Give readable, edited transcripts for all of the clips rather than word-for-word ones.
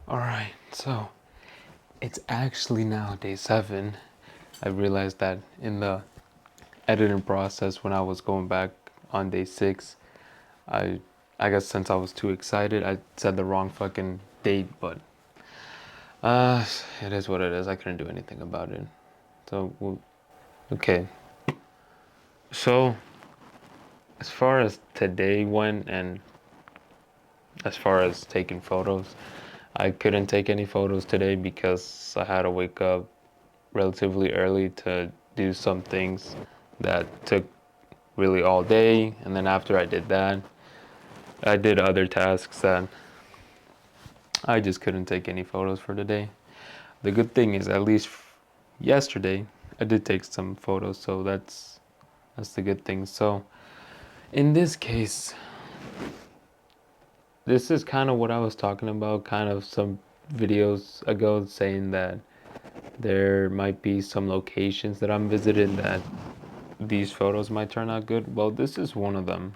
Alright, so it's actually now day 7. I realized that in the editing process when I was going back on day 6, I I guess since I was too excited, I said the wrong fucking date, but uh it is what it is. I couldn't do anything about it. Okay. So, as far as today went and as far as taking photos, I couldn't take any photos today because I had to wake up relatively early to do some things that took really all day. And then after I did that, I did other tasks that I just couldn't take any photos for today. The good thing is, at least yesterday, I did take some photos, so that's the good thing. So in this case, this is kind of what I was talking about, kind of some videos ago, saying that there might be some locations that I'm visiting that these photos might turn out good. Well, this is one of them.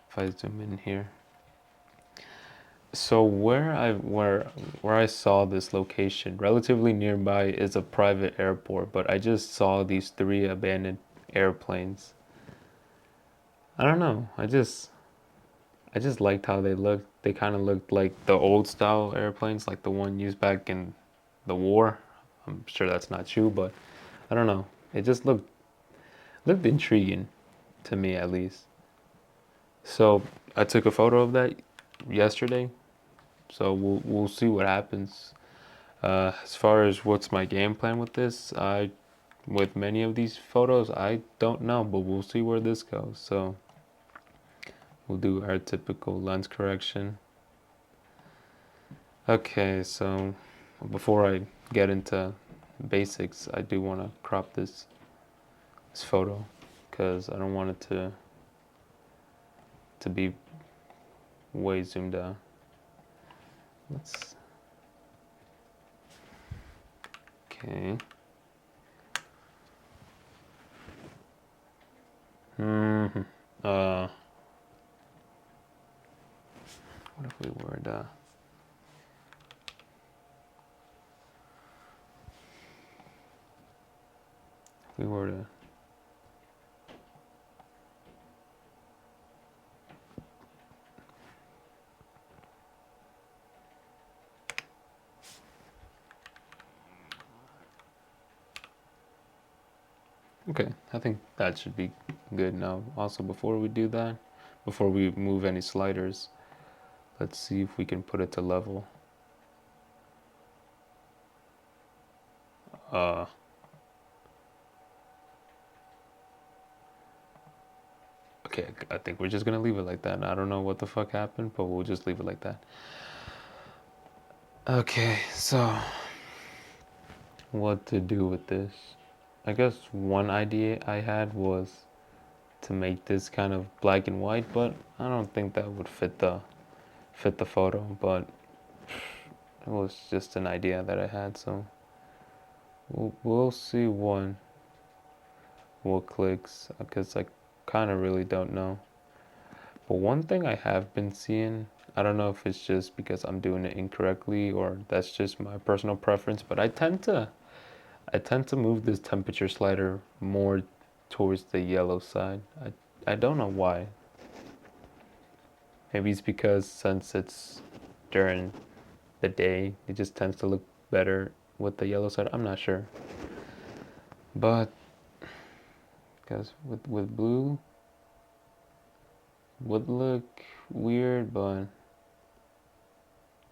If I zoom in here. So where I saw this location relatively nearby is a private airport, but I just saw these 3 abandoned airplanes. I don't know. I just liked how they looked. They kind of looked like the old style airplanes, like the one used back in the war. I'm sure that's not true, but I don't know. It just looked intriguing to me, at least. So I took a photo of that yesterday. So we'll see what happens. As far as what's my game plan with this, with many of these photos, I don't know, but we'll see where this goes. So we'll do our typical lens correction. Okay, so before I get into basics, I do want to crop this photo because I don't want it to be way zoomed out. Let's okay. Hmm. Uh, what if we were to we were to Okay, I think that should be good now. Also, before we do that, before we move any sliders, let's see if we can put it to level. Uh, okay, I think we're just gonna leave it like that. I don't know what the fuck happened, but we'll just leave it like that. Okay, so what to do with this? I guess one idea I had was to make this kind of black and white, but I don't think that would fit the photo, but it was just an idea that I had, so we'll see what clicks, because I kind of really don't know. But one thing I have been seeing, I don't know if it's just because I'm doing it incorrectly or that's just my personal preference, but I tend to move this temperature slider more towards the yellow side. I don't know why. Maybe it's because since it's during the day, it just tends to look better with the yellow side. I'm not sure. But because with blue would look weird, but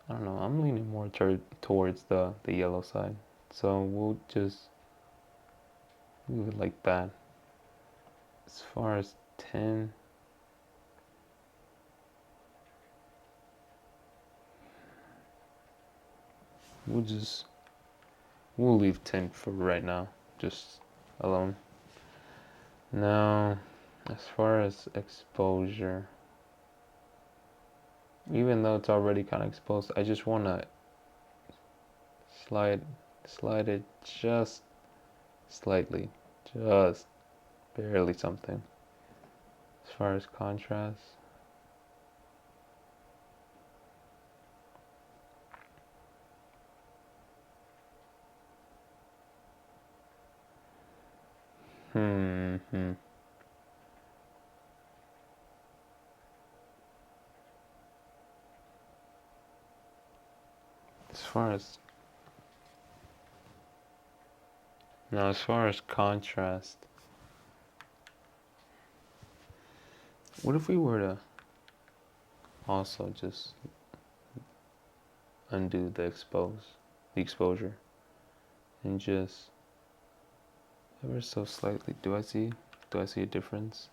I don't know. I'm leaning more towards the yellow side. So we'll just leave it like that. As far as 10, we'll leave 10 for right now, just alone. Now, as far as exposure, even though it's already kind of exposed, I just want to slide it just slightly, just barely something. As far as contrast, Hmm. As far as Now, as far as contrast, what if we were to also just undo the exposure, and just ever so slightly? Do I see a difference?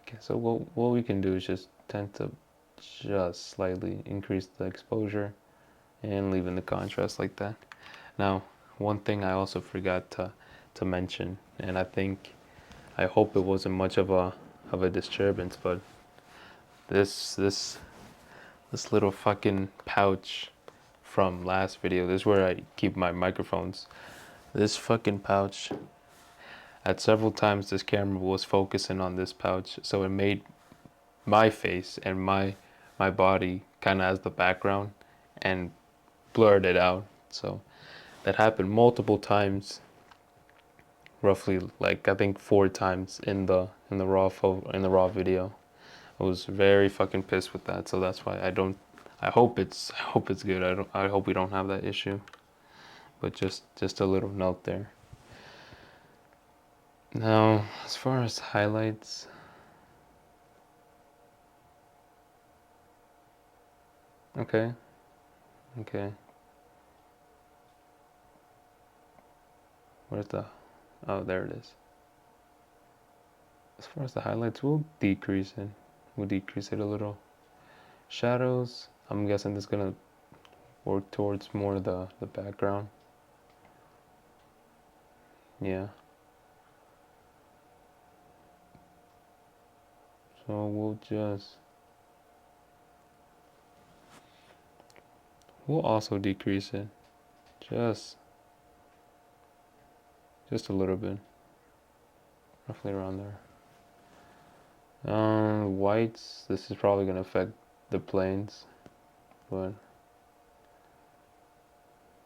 Okay, so what we can do is just tend to just slightly increase the exposure and leaving the contrast like that. Now, one thing I also forgot to mention, and I hope it wasn't much of a disturbance, but this this this little fucking pouch from last video, this is where I keep my microphones. This fucking pouch, at several times this camera was focusing on this pouch, so it made my face and my body kind of as the background and blurred it out. So that happened multiple times, roughly like I think 4 times in the raw video. I was very fucking pissed with that, so that's why I hope it's good. I hope we don't have that issue. But just a little note there. Now, as far as highlights, okay, okay. Where's the Oh, there it is. As far as the highlights, we'll decrease it. We'll decrease it a little. Shadows, I'm guessing this is gonna work towards more the background. Yeah. So we'll also decrease it. Just just a little bit. Roughly around there. Whites, this is probably gonna affect the planes, but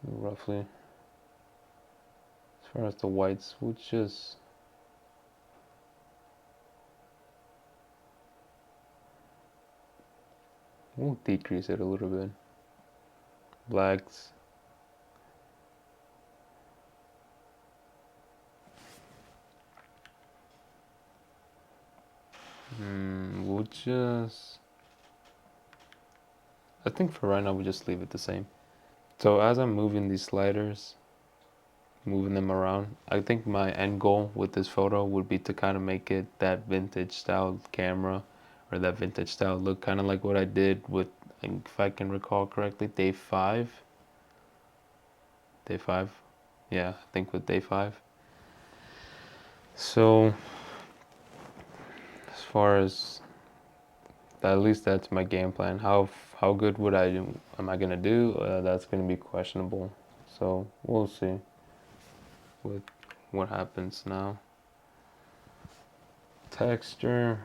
roughly. As far as the whites, we'll decrease it a little bit. Blacks, we'll just, I think for right now we'll just leave it the same. So as I'm moving these sliders, moving them around, I think my end goal with this photo would be to kind of make it that vintage style camera or that vintage style look, kind of like what I did with, if I can recall correctly, day 5. Day 5? Yeah, I think with day 5. So as far as at least that's my game plan. How good am I gonna do? That's gonna be questionable. So we'll see with what happens now. Texture.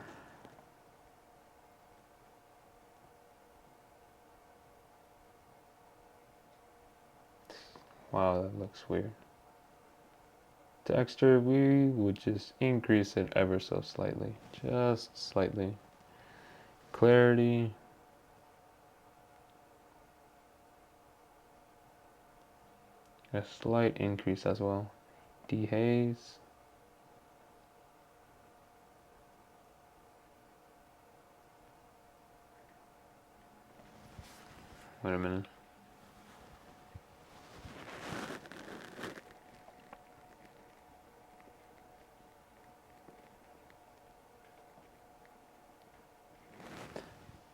Wow, that looks weird. Texture, we would just increase it ever so slightly, just slightly. Clarity. A slight increase as well. Dehaze. Wait a minute.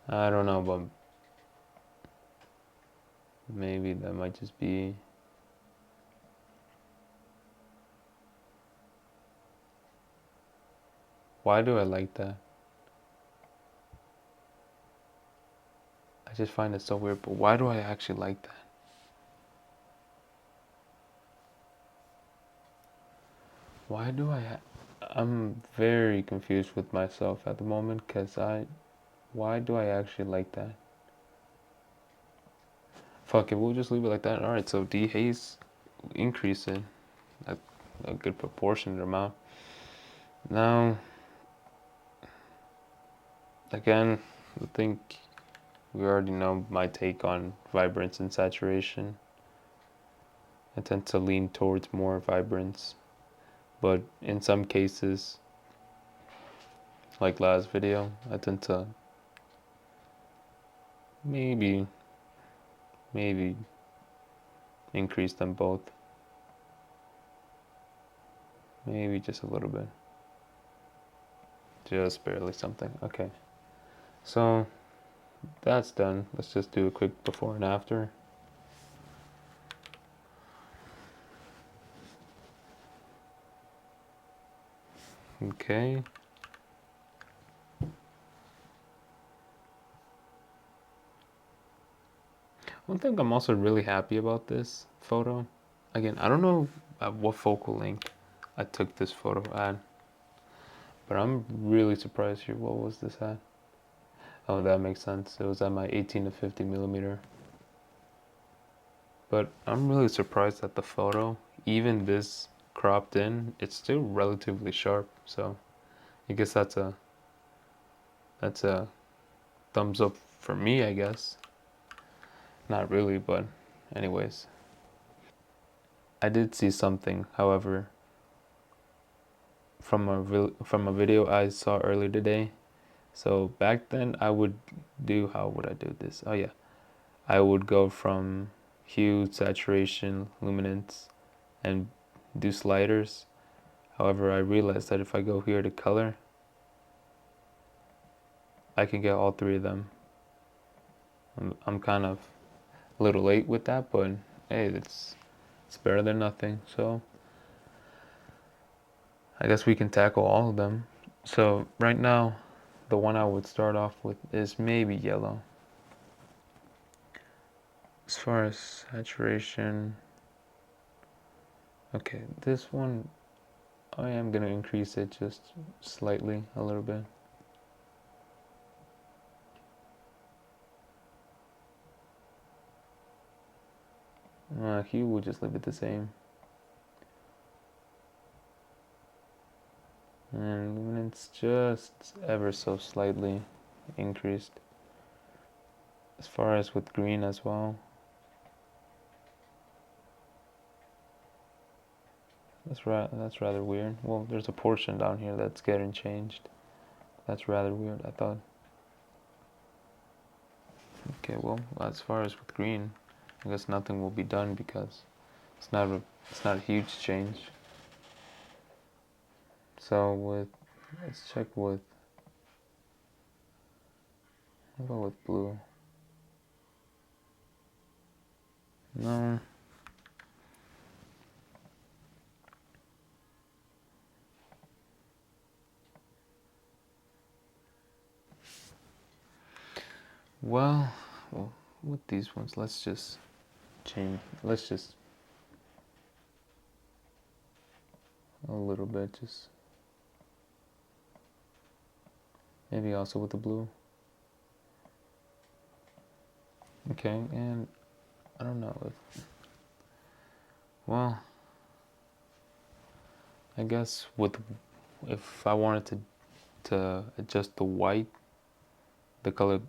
I don't know, but maybe that might just be. Why do I like that? I just find it so weird, but why do I actually like that? Why do I I'm very confused with myself at the moment because why do I actually like that? Fuck it, we'll just leave it like that. Alright, so dehaze, increase it a, a good proportionate amount. Now, again, I think we already know my take on vibrance and saturation. I tend to lean towards more vibrance, but in some cases, like last video, I tend to maybe increase them both. Maybe just a little bit. Just barely something. Okay. So that's done. Let's just do a quick before and after. Okay. One thing I'm also really happy about this photo. Again, I don't know at what focal length I took this photo at, but I'm really surprised here. What was this at? Oh, that makes sense. It was at my 18 to 50 millimeter. But I'm really surprised at the photo. Even this cropped in, it's still relatively sharp. So I guess that's a thumbs up for me, I guess. Not really, but anyways. I did see something, however, from a video I saw earlier today. So back then I would do, how would I do this? Oh yeah. I would go from hue, saturation, luminance, and do sliders. However, I realized that if I go here to color, I can get all three of them. I'm kind of a little late with that, but hey, it's better than nothing. So I guess we can tackle all of them. So right now, the one I would start off with is maybe yellow. As far as saturation, okay, this one, I am gonna increase it just slightly, a little bit. Hue will just leave it the same. And luminance just ever so slightly increased. As far as with green as well. That's rather weird. Well, there's a portion down here that's getting changed. That's rather weird, I thought. Okay, well, as far as with green, I guess nothing will be done because it's not a huge change. So let's check with, how about with blue? No. Well, with these ones, let's just change. Let's just a little bit, just maybe also with the blue. Okay, and I don't know well, I guess with, if I wanted to adjust the white, the color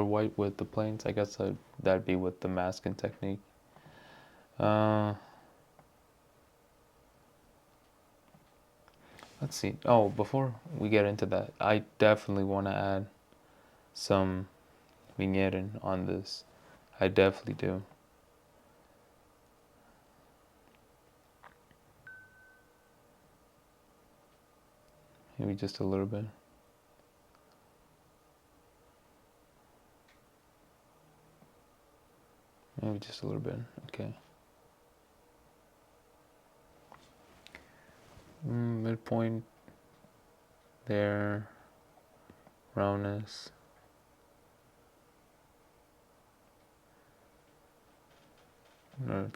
white with the planes, I guess that'd be with the masking technique. Let's see. Oh, before we get into that, I definitely want to add some vignetting on this. I definitely do. Maybe just a little bit. Maybe just a little bit. Okay. Midpoint there. Roundness.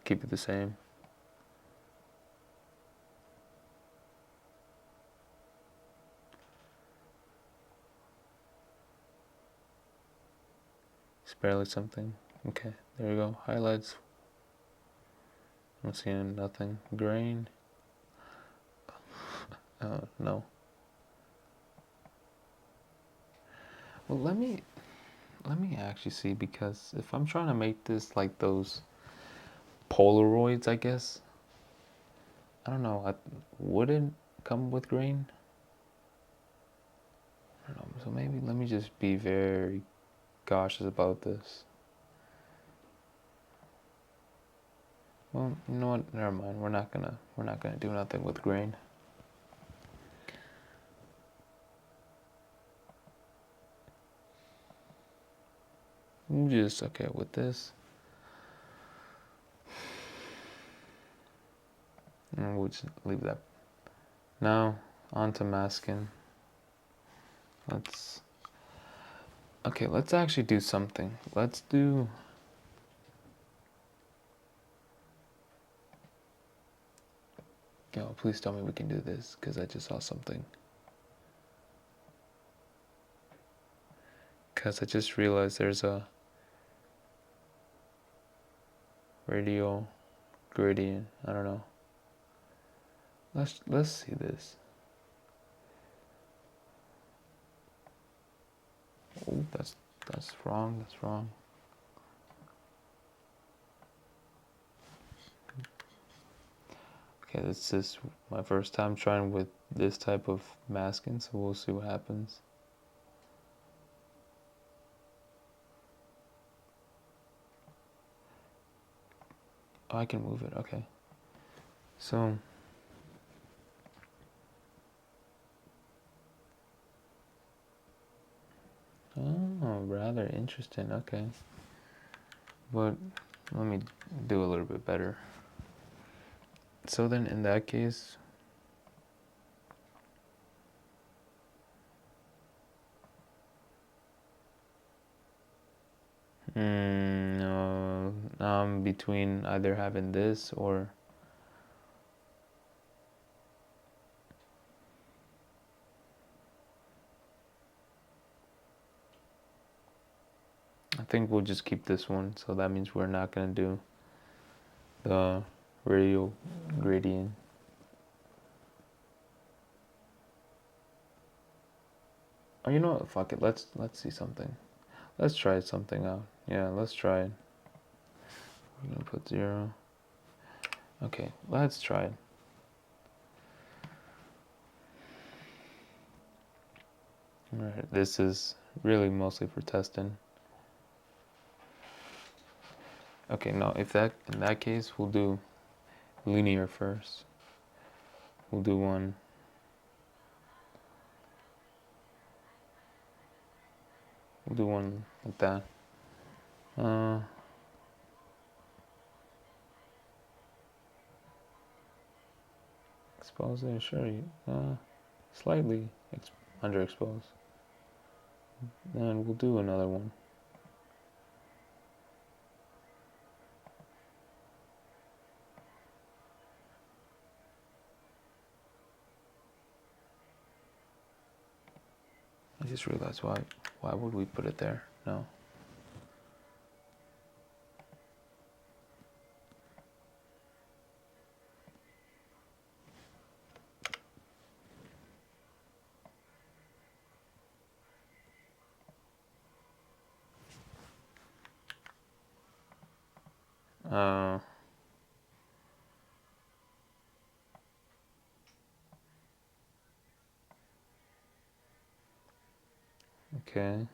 Keep it the same. It's barely something. Okay, there we go. Highlights. I'm seeing nothing. Grain. No. Well, let me actually see, because if I'm trying to make this like those Polaroids, I guess. I don't know. Would it come with grain? I don't know. So maybe let me just be very cautious about this. Well, you know what? Never mind. We're not gonna do nothing with grain. I'm just okay with this. And we'll just leave that. Now on to masking. Let's actually do something. Let's do. Yo, please tell me we can do this, because I just saw something. Because I just realized there's a radial gradient. I don't know. Let's see this. Oh, that's wrong. That's wrong. Okay, this is my first time trying with this type of masking, so we'll see what happens. Oh, I can move it. Okay. So oh, rather interesting. Okay. But let me do a little bit better. So then in that case, no, I'm between either having this or I think we'll just keep this one. So that means we're not gonna do the radial gradient. Oh, you know what? Fuck it. Let's see something. Let's try something out. Yeah, let's try it. We're gonna put 0. Okay, let's try it. Alright, this is really mostly for testing. Okay, no, in that case we'll do linear first. We'll do one. We'll do one like that. Expose it, sure. Slightly underexposed. Then we'll do another one. I just realized why would we put it there? No. Okay.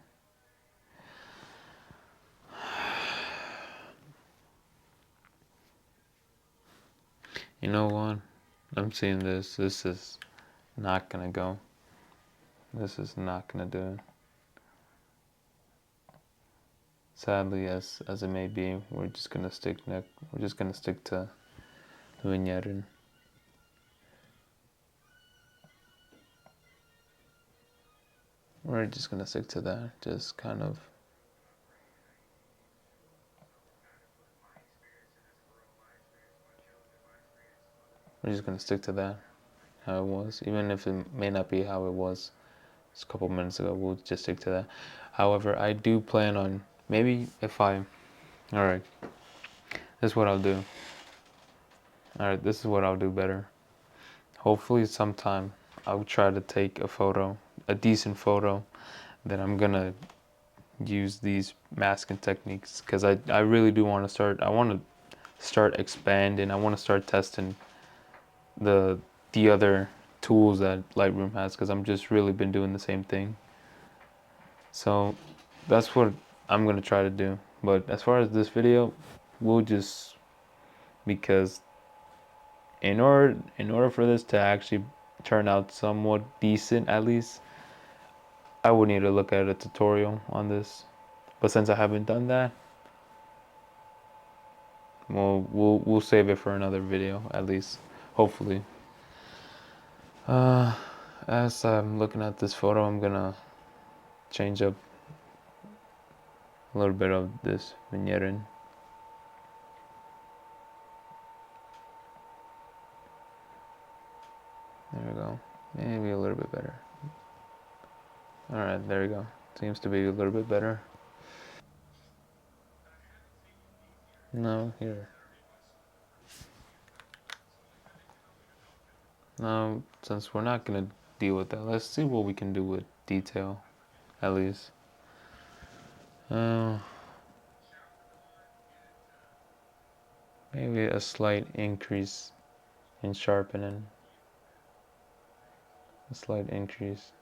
You know what? I'm seeing this. This is not gonna go. This is not gonna do it. Sadly, as it may be, we're just gonna stick to Vineyard. We're just gonna stick to that. Just kind of. We're just gonna stick to that, how it was, even if it may not be how it was just a couple minutes ago. We'll just stick to that. However, I do plan on Maybe if I, all right, this is what I'll do. All right, this is what I'll do better. Hopefully sometime I'll try to take a photo, a decent photo, that I'm gonna use these masking techniques, because I really do want to start, I want to start expanding, I want to start testing the other tools that Lightroom has, because I'm just really been doing the same thing. So that's what I'm gonna try to do. But as far as this video, we'll just, because in order for this to actually turn out somewhat decent, at least I would need to look at a tutorial on this. But since I haven't done that, well, we'll save it for another video, at least, hopefully. Uh, as I'm looking at this photo, I'm gonna change up a little bit of this vignette. There we go. Maybe a little bit better. Alright, there we go. Seems to be a little bit better. No, here. Now, since we're not gonna deal with that, let's see what we can do with detail, at least. Uh, Maybe a slight increase in sharpening. A slight increase.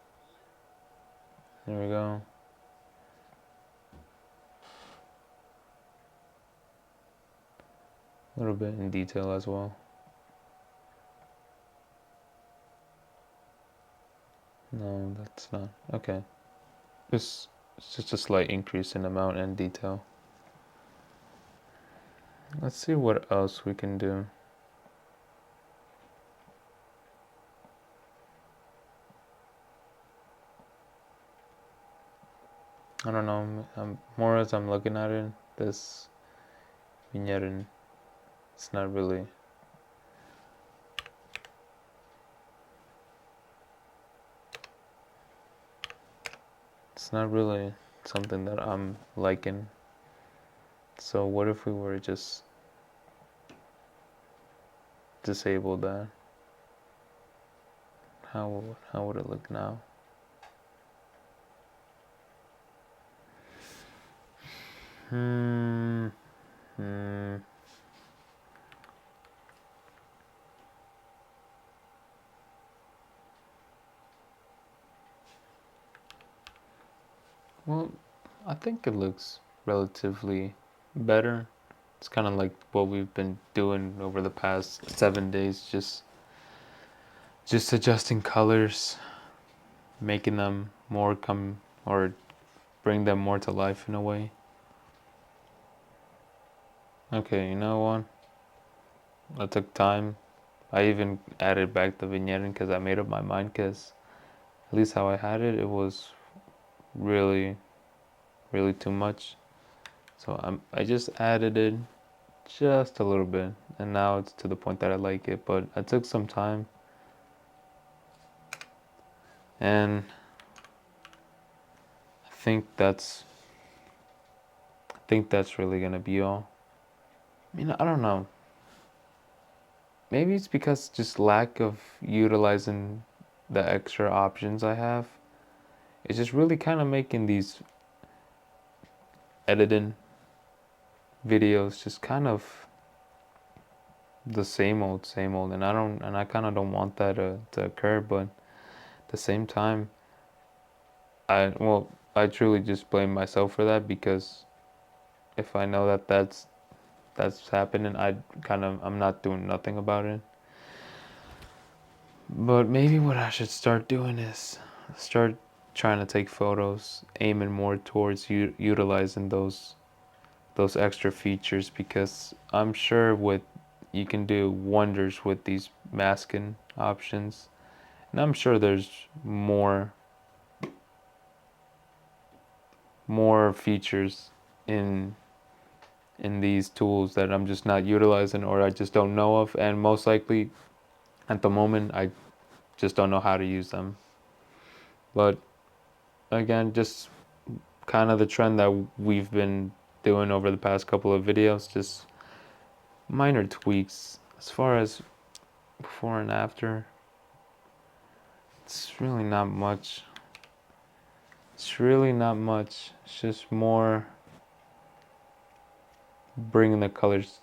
There we go. A little bit in detail as well. No, that's not. Okay. It's just a slight increase in amount and detail. Let's see what else we can do. I don't know. More as I'm looking at it, this vignette, it's not really. It's not really something that I'm liking. So what if we were to just disable that? How would it look now? Hmm. Hmm. Well, I think it looks relatively better. It's kind of like what we've been doing over the past 7 days, just adjusting colors, making them more come, or bring them more to life in a way. Okay, you know what? I took time. I even added back the vignette because I made up my mind, because at least how I had it, it was really, really too much. So I just added it just a little bit, and now it's to the point that I like it. But I took some time, and I think that's really gonna be all. I mean, I don't know. Maybe it's because just lack of utilizing the extra options I have. It's just really kind of making these editing videos just kind of the same old, and I kind of don't want that to occur. But at the same time, I truly just blame myself for that, because if I know that that's happening, I'm not doing nothing about it. But maybe what I should start doing is start trying to take photos, aiming more towards utilizing those extra features, because I'm sure with you can do wonders with these masking options, and I'm sure there's more features in these tools that I'm just not utilizing, or I just don't know of, and most likely at the moment I just don't know how to use them. But again, just kind of the trend that we've been doing over the past couple of videos, just minor tweaks. As far as before and after, it's really not much. It's really not much. It's just more bringing the colors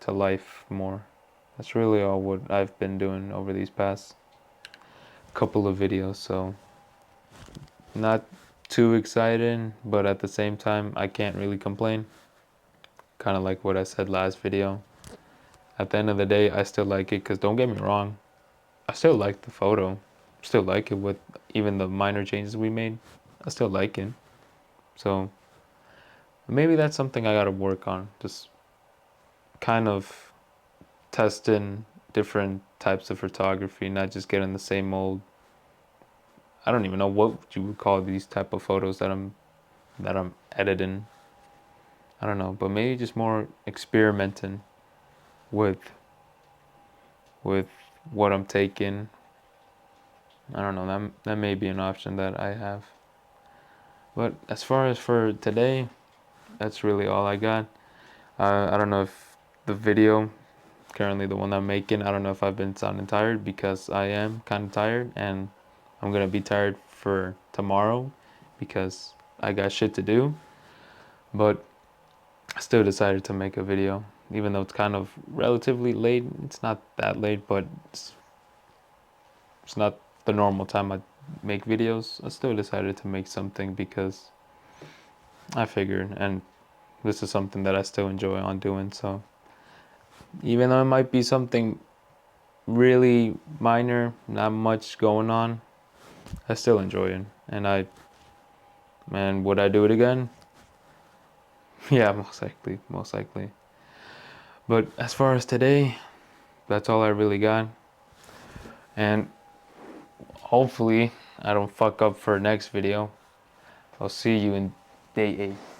to life more. That's really all what I've been doing over these past couple of videos. So not too exciting, but at the same time, I can't really complain. Kind of like what I said last video. At the end of the day, I still like it, because don't get me wrong, I still like the photo. Still like it with even the minor changes we made. I still like it. So maybe that's something I gotta work on. Just kind of testing different types of photography, not just getting the same old. I don't even know what you would call these type of photos that I'm editing. I don't know, but maybe just more experimenting with with what I'm taking. I don't know. That may be an option that I have. But as far as for today, that's really all I got. I don't know if the video, currently the one I'm making, I don't know if I've been sounding tired, because I am kind of tired, and I'm gonna be tired for tomorrow because I got shit to do. But I still decided to make a video, even though it's kind of relatively late. It's not that late, but it's not the normal time I make videos. I still decided to make something because I figured, and this is something that I still enjoy on doing. So even though it might be something really minor, not much going on, I still enjoy it. And would I do it again? Yeah, most likely, most likely. But as far as today, that's all I really got. And hopefully I don't fuck up for next video. I'll see you in day 8.